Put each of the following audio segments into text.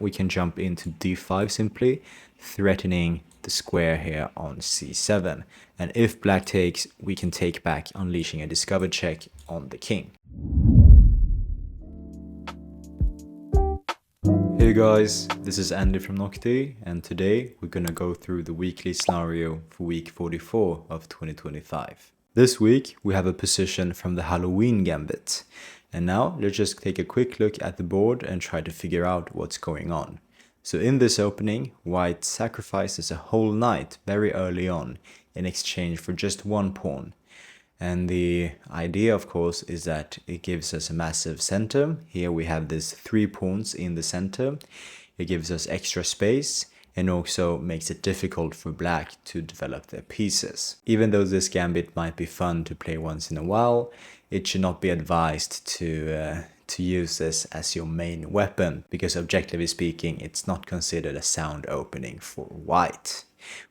we can jump into d5 simply, threatening the square here on c7. And if black takes, we can take back, unleashing a discover check on the king. Hey guys, this is Andy from Noctie, and today we're gonna go through the weekly scenario for week 44 of 2025. This week we have a position from the Halloween Gambit. And now let's just take a quick look at the board and try to figure out what's going on. So in this opening, white sacrifices a whole knight very early on in exchange for just one pawn. And the idea, of course, is that it gives us a massive center. Here we have these 3 pawns in the center. It gives us extra space and also makes it difficult for black to develop their pieces. Even though this gambit might be fun to play once in a while, it should not be advised to use this as your main weapon, because objectively speaking, it's not considered a sound opening for white.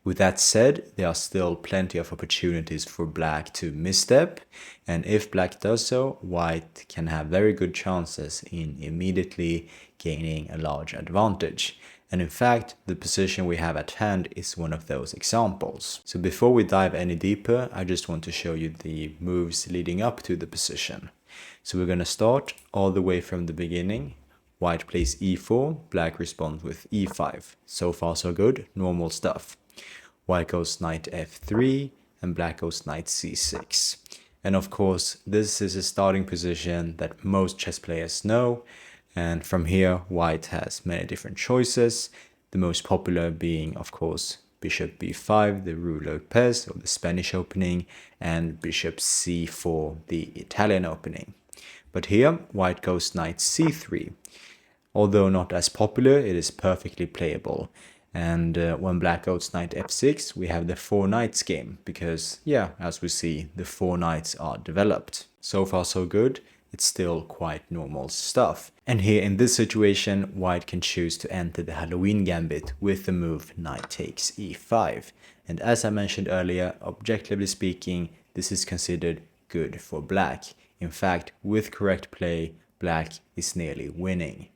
With that said, there are still plenty of opportunities for black to misstep, and if black does so, white can have very good chances in immediately gaining a large advantage. And in fact, the position we have at hand is one of those examples. So before we dive any deeper, I just want to show you the moves leading up to the position. So we're going to start all the way from the beginning. White plays e4, black responds with e5. So far so good, normal stuff. White goes knight f3 and black goes knight c6. And of course, this is a starting position that most chess players know. And from here, white has many different choices. The most popular being, of course, bishop b5, the Ruy Lopez or the Spanish opening, and bishop c4, the Italian opening. But here, white goes knight c3. Although not as popular, it is perfectly playable. And when black goes knight f6, we have the 4 knights game, because, yeah, as we see, the 4 knights are developed. So far so good, it's still quite normal stuff. And here in this situation, white can choose to enter the Halloween Gambit with the move knight takes e5. And as I mentioned earlier, objectively speaking, this is considered good for black. In fact, with correct play, black is nearly winning.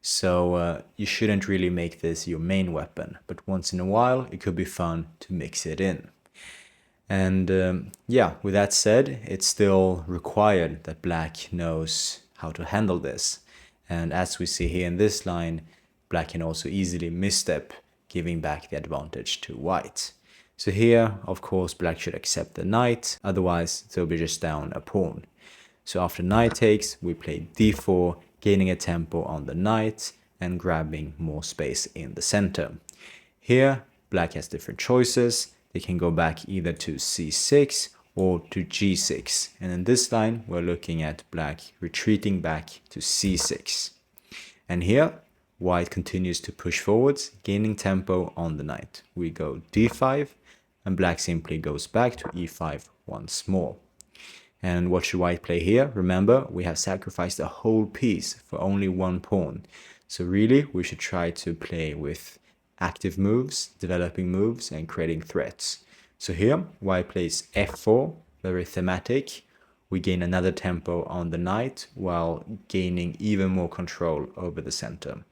So you shouldn't really make this your main weapon, but once in a while it could be fun to mix it in. And yeah, with that said, it's still required that black knows how to handle this. And as we see here in this line, black can also easily misstep, giving back the advantage to white. So here, of course, black should accept the knight, otherwise they'll be just down a pawn. So after knight takes, we play d4, gaining a tempo on the knight and grabbing more space in the center. Here, black has different choices. They can go back either to c6 or to g6. And in this line, we're looking at black retreating back to c6. And here, white continues to push forwards, gaining tempo on the knight. We go d5, and black simply goes back to e5 once more. And what should white play here? Remember, we have sacrificed a whole piece for only one pawn. So really, we should try to play with active moves, developing moves, and creating threats. So here, white plays f4, very thematic. We gain another tempo on the knight while gaining even more control over the center.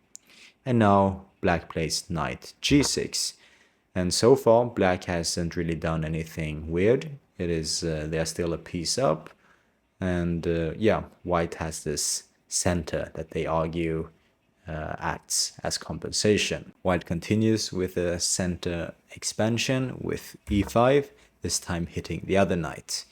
And now, black plays knight g6. And so far, black hasn't really done anything weird. It is, they are still a piece up. And yeah, white has this center that they argue acts as compensation. White continues with a center expansion with e5, this time hitting the other knight.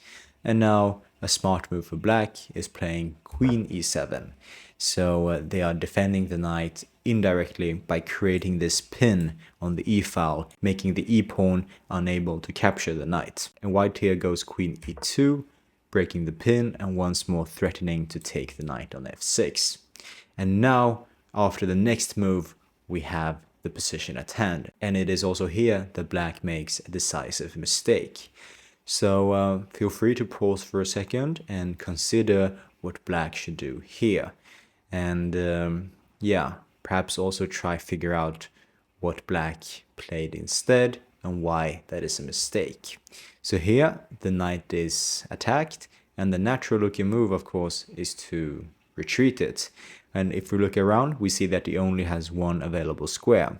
And now a smart move for black is playing queen e7. So they are defending the knight indirectly by creating this pin on the e-file, making the e-pawn unable to capture the knight. And white here goes queen e2, breaking the pin and once more threatening to take the knight on f6. And now, after the next move, we have the position at hand. And it is also here that black makes a decisive mistake. So feel free to pause for a second and consider what black should do here. And yeah, perhaps also try figure out what black played instead and why that is a mistake. So here the knight is attacked, and the natural looking move, of course, is to retreat it. And if we look around, we see that he only has one available square.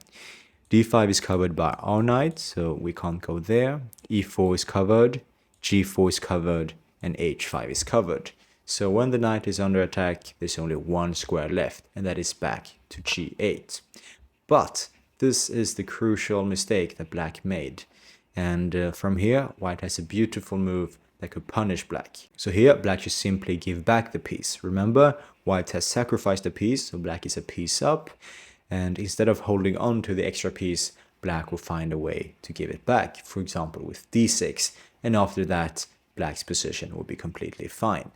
d5 is covered by our knight, so we can't go there. e4 is covered, g4 is covered, and h5 is covered. So when the knight is under attack, there's only one square left, and that is back to g8. But this is the crucial mistake that black made. And from here, white has a beautiful move that could punish black. So here, black should simply give back the piece. Remember, white has sacrificed a piece, so black is a piece up. And instead of holding on to the extra piece, black will find a way to give it back, for example with d6. And after that, black's position will be completely fine.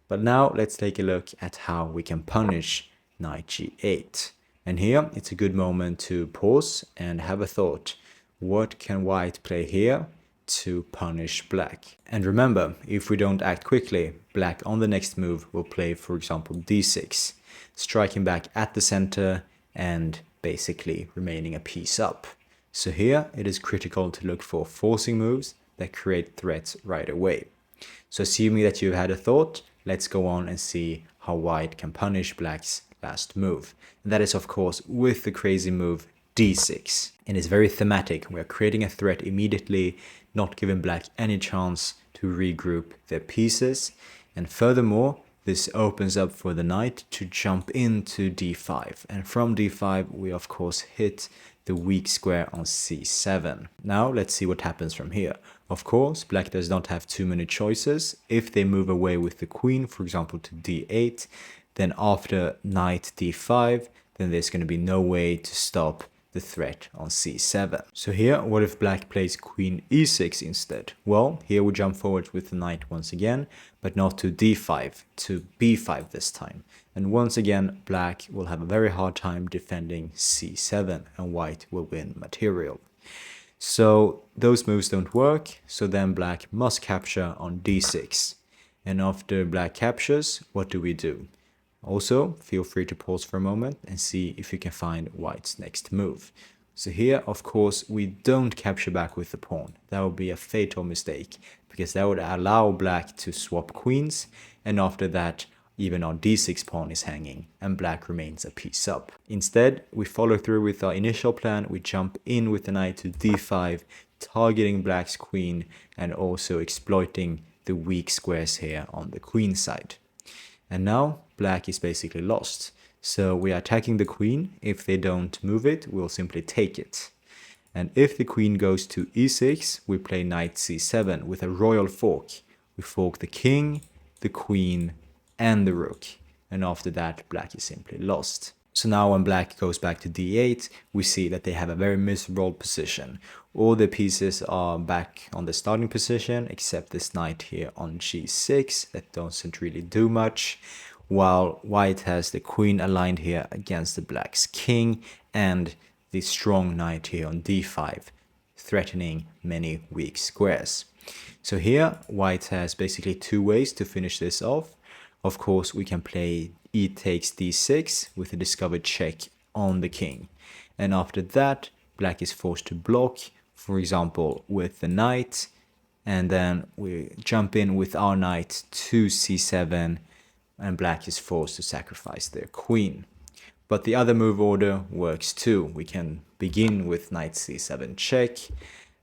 But now let's take a look at how we can punish knight g8. And here, it's a good moment to pause and have a thought. What can white play here to punish black? And remember, if we don't act quickly, black on the next move will play, for example, d6, striking back at the center and basically remaining a piece up. So here, it is critical to look for forcing moves that create threats right away. So assuming that you've had a thought, let's go on and see how white can punish black's last move. And that is, of course, with the crazy move d6. And it's very thematic. We are creating a threat immediately, not giving black any chance to regroup their pieces. And furthermore, this opens up for the knight to jump into d5. And from d5, we of course hit the weak square on c7. Now let's see what happens from here. Of course, black does not have too many choices. If they move away with the queen, for example, to d8, then after knight d5, then there's going to be no way to stop the threat on c7. So here, what if black plays queen e6 instead? Well, here we jump forward with the knight once again, but not to d5, to b5 this time. And once again, black will have a very hard time defending c7, and white will win material. So those moves don't work, so then black must capture on d6. And after black captures, what do we do? Also, feel free to pause for a moment and see if you can find white's next move. So here, of course, we don't capture back with the pawn. That would be a fatal mistake, because that would allow black to swap queens, and after that, even our d6 pawn is hanging, and black remains a piece up. Instead, we follow through with our initial plan. We jump in with the knight to d5, targeting black's queen, and also exploiting the weak squares here on the queen side. And now, black is basically lost. So we are attacking the queen. If they don't move it, we'll simply take it. And if the queen goes to e6, we play knight c7 with a royal fork. We fork the king, the queen, and the rook. And after that, black is simply lost. So now when black goes back to d8, we see that they have a very miserable position. All the pieces are back on the starting position, except this knight here on g6 that doesn't really do much, while white has the queen aligned here against the black's king and the strong knight here on d5, threatening many weak squares. So here, white has basically two ways to finish this off. Of course, we can play e takes d6 with a discovered check on the king. And after that, black is forced to block, for example, with the knight. And then we jump in with our knight to c7, and black is forced to sacrifice their queen. But the other move order works too. We can begin with knight c7 check.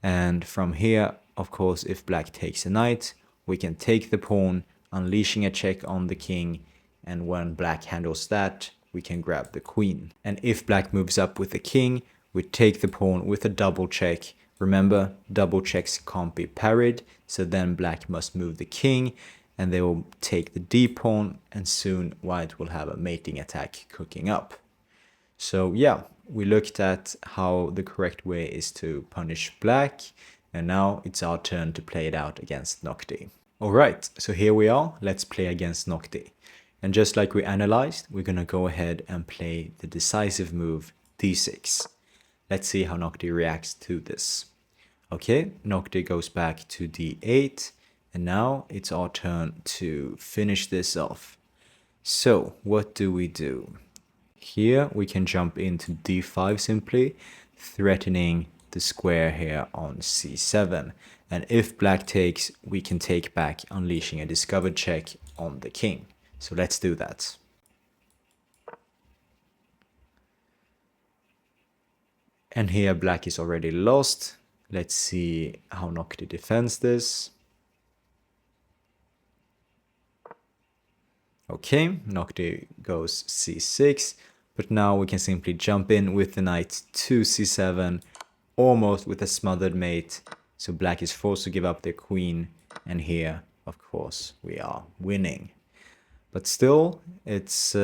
And from here, of course, if black takes a knight, we can take the pawn, unleashing a check on the king, and when black handles that, we can grab the queen. And if black moves up with the king, we take the pawn with a double check. Remember, double checks can't be parried, so then black must move the king, and they will take the d pawn, and soon white will have a mating attack cooking up. So yeah, we looked at how the correct way is to punish black, and now it's our turn to play it out against Noctie. Alright, so here we are, let's play against Noctie. And just like we analyzed, we're gonna go ahead and play the decisive move d6. Let's see how Noctie reacts to this. Okay, Noctie goes back to d8, and now it's our turn to finish this off. So, what do we do? Here we can jump into d5 simply, threatening the square here on c7. And if black takes, we can take back, unleashing a discovered check on the king. So let's do that. And here black is already lost. Let's see how Noctie defends this. Okay, Noctie goes c6, but now we can simply jump in with the knight to c7, almost with a smothered mate. So black is forced to give up their queen, and here, of course, we are winning. But still, it's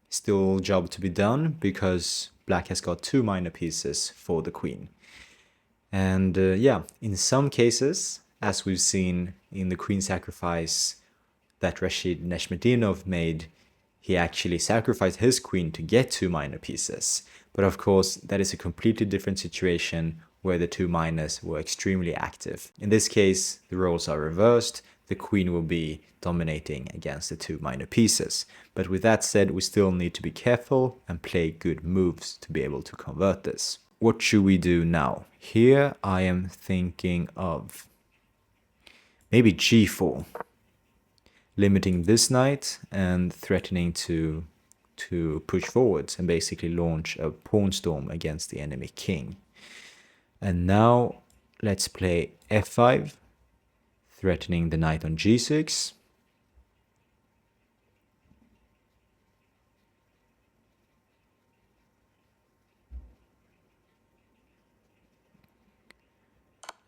still job to be done, because black has got 2 minor pieces for the queen. And yeah, in some cases, as we've seen in the queen sacrifice that Rashid Neshmedinov made, he actually sacrificed his queen to get 2 minor pieces. But of course, that is a completely different situation where the 2 minors were extremely active. In this case, the roles are reversed. The queen will be dominating against the 2 minor pieces. But with that said, we still need to be careful and play good moves to be able to convert this. What should we do now? Here I am thinking of maybe g4. Limiting this knight and threatening to push forwards and basically launch a pawn storm against the enemy king. And now let's play f5, threatening the knight on g6.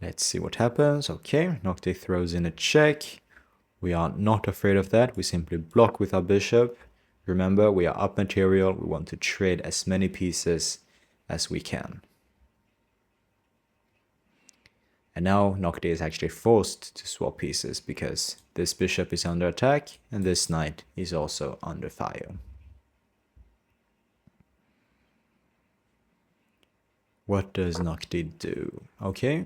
Let's see what happens. Okay, Noctie throws in a check. We are not afraid of that. We simply block with our bishop. Remember, we are up material. We want to trade as many pieces as we can. And now Noctie is actually forced to swap pieces because this bishop is under attack and this knight is also under fire. What does Noctie do? Okay,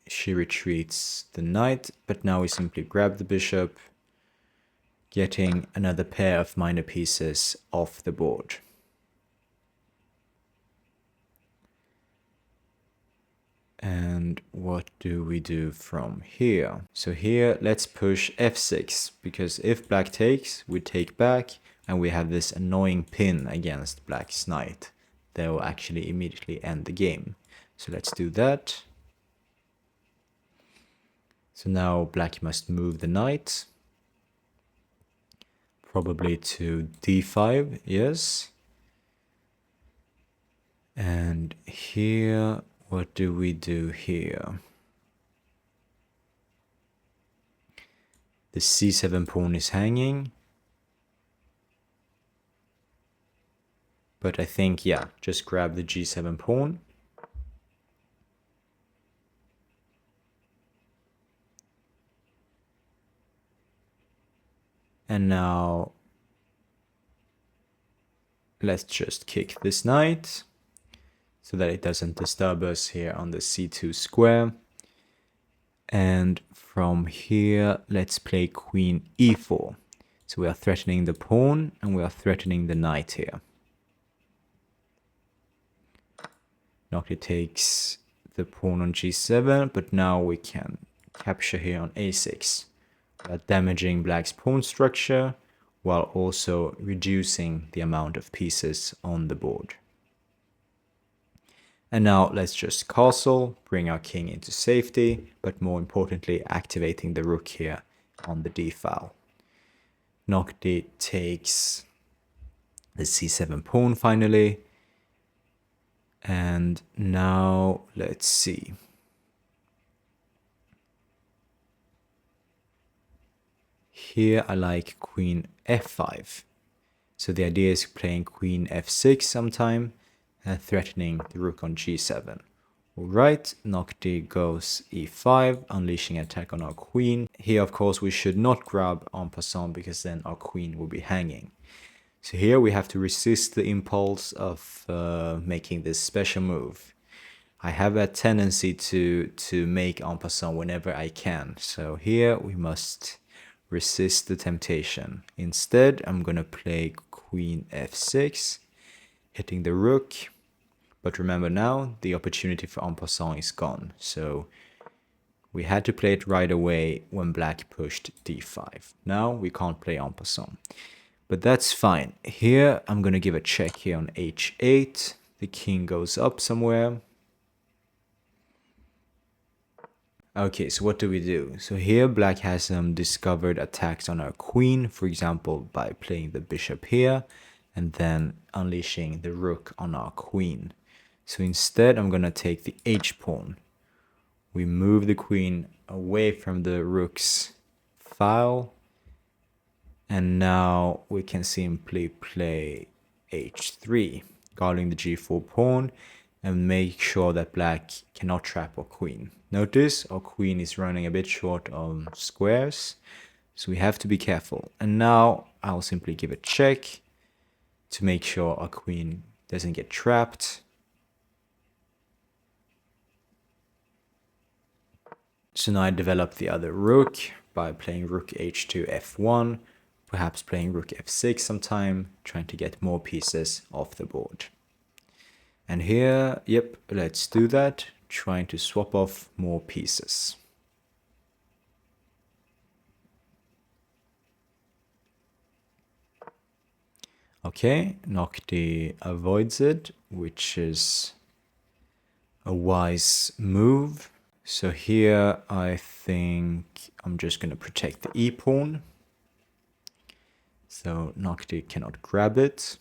she retreats the knight, but now we simply grab the bishop, getting another pair of minor pieces off the board. And what do we do from here? So here, let's push f6, because if black takes, we take back, and we have this annoying pin against black's knight that will actually immediately end the game. So let's do that. So now black must move the knight, probably to d5, yes. And here, what do we do here? The c7 pawn is hanging. But I think, yeah, just grab the g7 pawn. And now let's just kick this knight so that it doesn't disturb us here on the c2 square. And from here, let's play queen e4. So we are threatening the pawn and we are threatening the knight here. Noctie takes the pawn on g7, but now we can capture here on a6. We are damaging black's pawn structure while also reducing the amount of pieces on the board. And now let's just castle, bring our king into safety, but more importantly activating the rook here on the d file. Noctie takes the c7 pawn finally. And now let's see. Here I like queen f5. So the idea is playing queen f6 sometime and threatening the rook on g7. Alright, Noctie goes e5, unleashing attack on our queen. Here of course we should not grab en passant because then our queen will be hanging. So here we have to resist the impulse of making this special move. I have a tendency to make en passant whenever I can. So here we must resist the temptation. Instead, I'm going to play queen f6, hitting the rook. But remember now, the opportunity for en passant is gone. So we had to play it right away when black pushed d5. Now we can't play en passant. But that's fine. Here, I'm going to give a check here on h8. the king goes up somewhere. Okay, so what do we do? So here black has some discovered attacks on our queen, for example, by playing the bishop here and then unleashing the rook on our queen. So instead, I'm going to take the h-pawn. We move the queen away from the rook's file. And now we can simply play h3, guarding the g4 pawn, and make sure that black cannot trap our queen. Notice our queen is running a bit short on squares, so we have to be careful. And now I'll simply give a check to make sure our queen doesn't get trapped. So now I develop the other rook by playing rook h2 f1, perhaps playing rook f6 sometime, trying to get more pieces off the board. And here, yep, let's do that, trying to swap off more pieces. Okay, Noctie avoids it, which is a wise move. So here I think I'm just going to protect the e-pawn. So Noctie cannot grab it.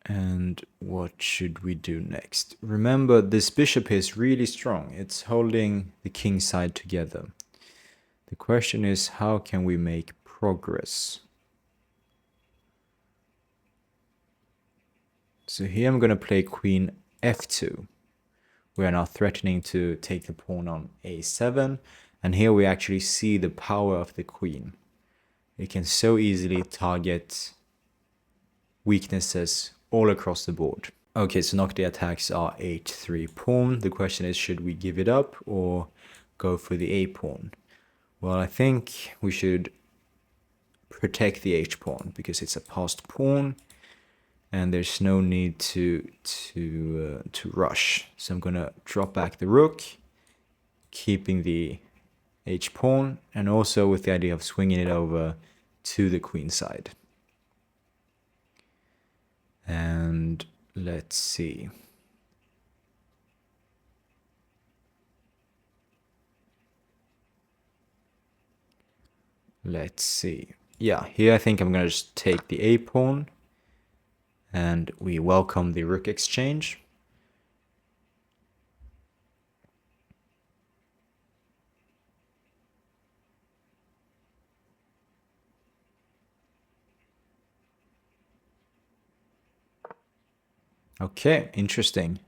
And what should we do next? Remember, this bishop here is really strong. It's holding the king side together. The question is, how can we make progress? So here I'm going to play queen f2. We are now threatening to take the pawn on a7. And here we actually see the power of the queen. It can so easily target weaknesses all across the board. Okay, so Noctie attacks our h3 pawn. The question is, should we give it up or go for the a pawn? Well, I think we should protect the h pawn because it's a passed pawn, and there's no need to rush. So I'm gonna drop back the rook, keeping the h pawn, and also with the idea of swinging it over to the queen side. And let's see. Let's see. Yeah, here I think I'm going to just take the a pawn, and we welcome the rook exchange. Okay, interesting.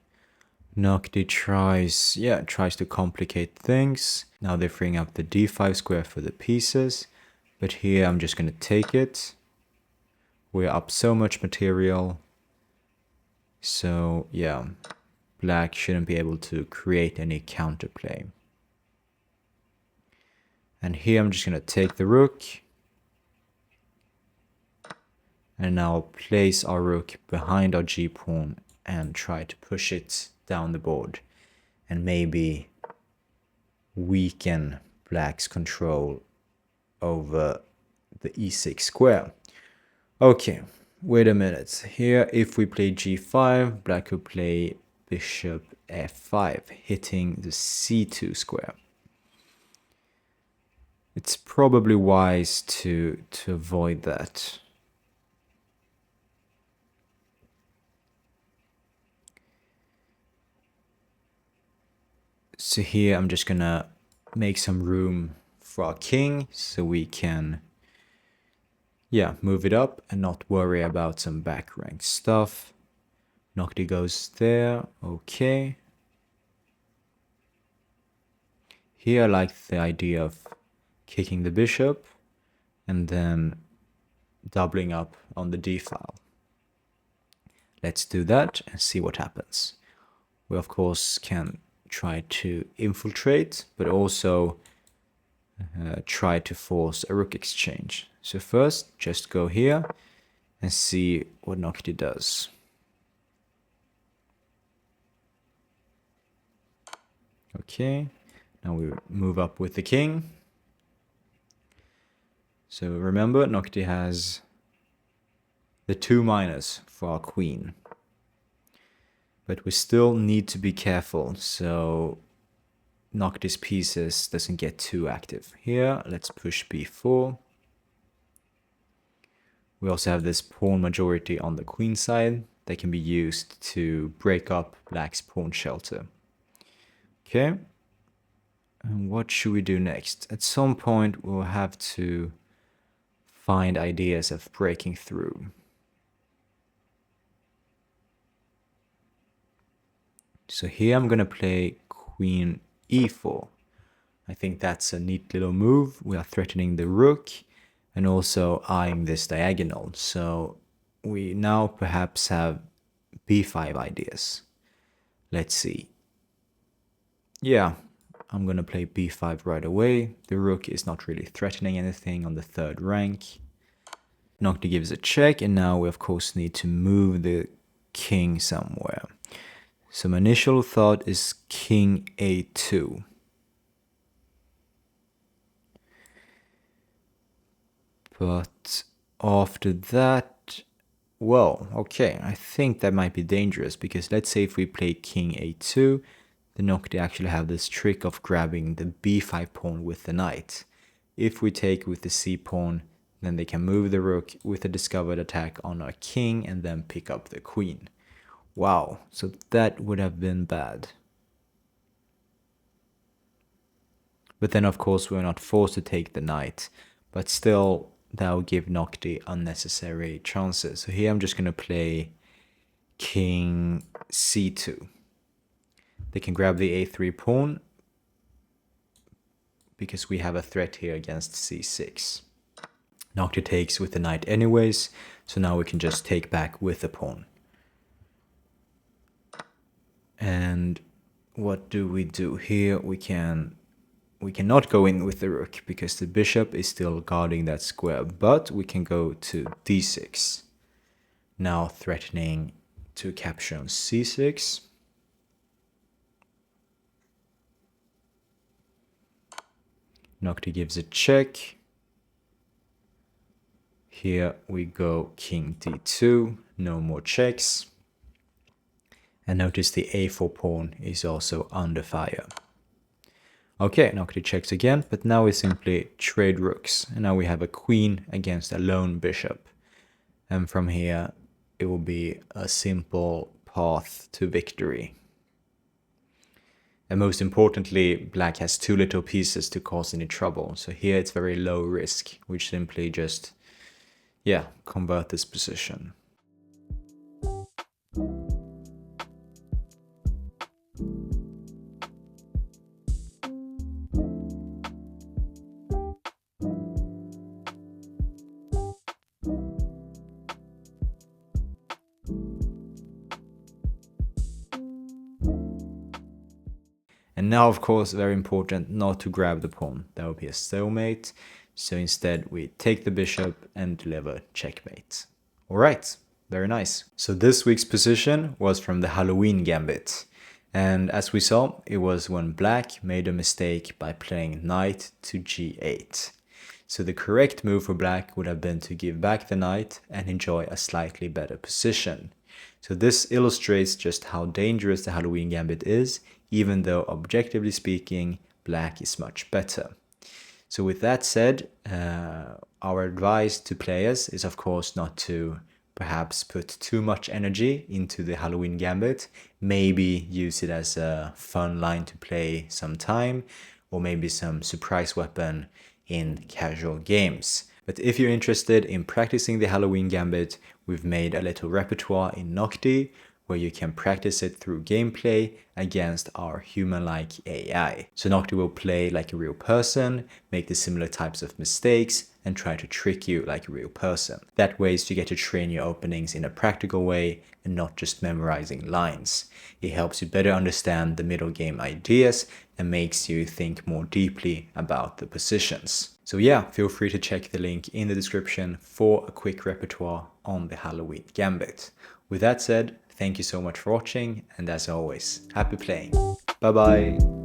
Noctie tries to complicate things. Now they're freeing up the d5 square for the pieces. But here I'm just going to take it. We're up so much material. So yeah, black shouldn't be able to create any counterplay. And here I'm just going to take the rook. And now place our rook behind our g-pawn and try to push it down the board. And maybe weaken black's control over the e6 square. Okay, wait a minute. Here, if we play g5, black could play bishop f5, hitting the c2 square. It's probably wise to avoid that. So here I'm just gonna make some room for our king so we can move it up and not worry about some back rank stuff. Noctie goes there. Okay. Here I like the idea of kicking the bishop and then doubling up on the d file. Let's do that and see what happens. We of course can try to infiltrate, but also try to force a rook exchange. So first, just go here and see what Noctie does. Okay, now we move up with the king. So remember, Noctie has the 2 minus for our queen. But we still need to be careful, so Noctie's pieces doesn't get too active. Here, let's push b4. We also have this pawn majority on the queen side that can be used to break up black's pawn shelter. Okay, and what should we do next? At some point, we'll have to find ideas of breaking through. So here I'm gonna play queen e4. I think that's a neat little move. We are threatening the rook and also eyeing this diagonal. So we now perhaps have b5 ideas. Let's see. Yeah, I'm gonna play b5 right away. The rook is not really threatening anything on the 3rd rank. Noctie gives a check, and now we of course need to move the king somewhere. So my initial thought is king a2. But after that, well, okay, I think that might be dangerous, because let's say if we play king a2, the Noctie actually have this trick of grabbing the b5 pawn with the knight. If we take with the c pawn, then they can move the rook with a discovered attack on our king and then pick up the queen. Wow, so that would have been bad. But then of course we're not forced to take the knight, but still that will give Noctie unnecessary chances. So here I'm just going to play king c2. They can grab the a3 pawn because we have a threat here against c6. Noctie takes with the knight anyways, so now we can just take back with the pawn. And what do we do here? We cannot go in with the rook because the bishop is still guarding that square, but we can go to d6. Now threatening to capture on c6. Noctie gives a check. Here we go king d2, no more checks. And notice the a4 pawn is also under fire. Okay, Noctie checks again, but now we simply trade rooks. And now we have a queen against a lone bishop. And from here, it will be a simple path to victory. And most importantly, black has too little pieces to cause any trouble. So here it's very low risk, which simply just, yeah, convert this position. And now, of course, very important not to grab the pawn. That would be a stalemate. So instead, we take the bishop and deliver checkmate. All right, very nice. So this week's position was from the Halloween Gambit. And as we saw, it was when black made a mistake by playing knight to g8. So the correct move for black would have been to give back the knight and enjoy a slightly better position. So this illustrates just how dangerous the Halloween Gambit is, even though objectively speaking, black is much better. So with that said, our advice to players is of course not to perhaps put too much energy into the Halloween Gambit. Maybe use it as a fun line to play sometime, or maybe some surprise weapon in casual games. But if you're interested in practicing the Halloween Gambit, we've made a little repertoire in Noctie where you can practice it through gameplay against our human-like AI. So Noctie will play like a real person, make the similar types of mistakes, and try to trick you like a real person. That way is to get to train your openings in a practical way and not just memorizing lines. It helps you better understand the middle game ideas and makes you think more deeply about the positions. So yeah, feel free to check the link in the description for a quick repertoire on the Halloween Gambit. With that said, thank you so much for watching, and as always, happy playing. Bye bye!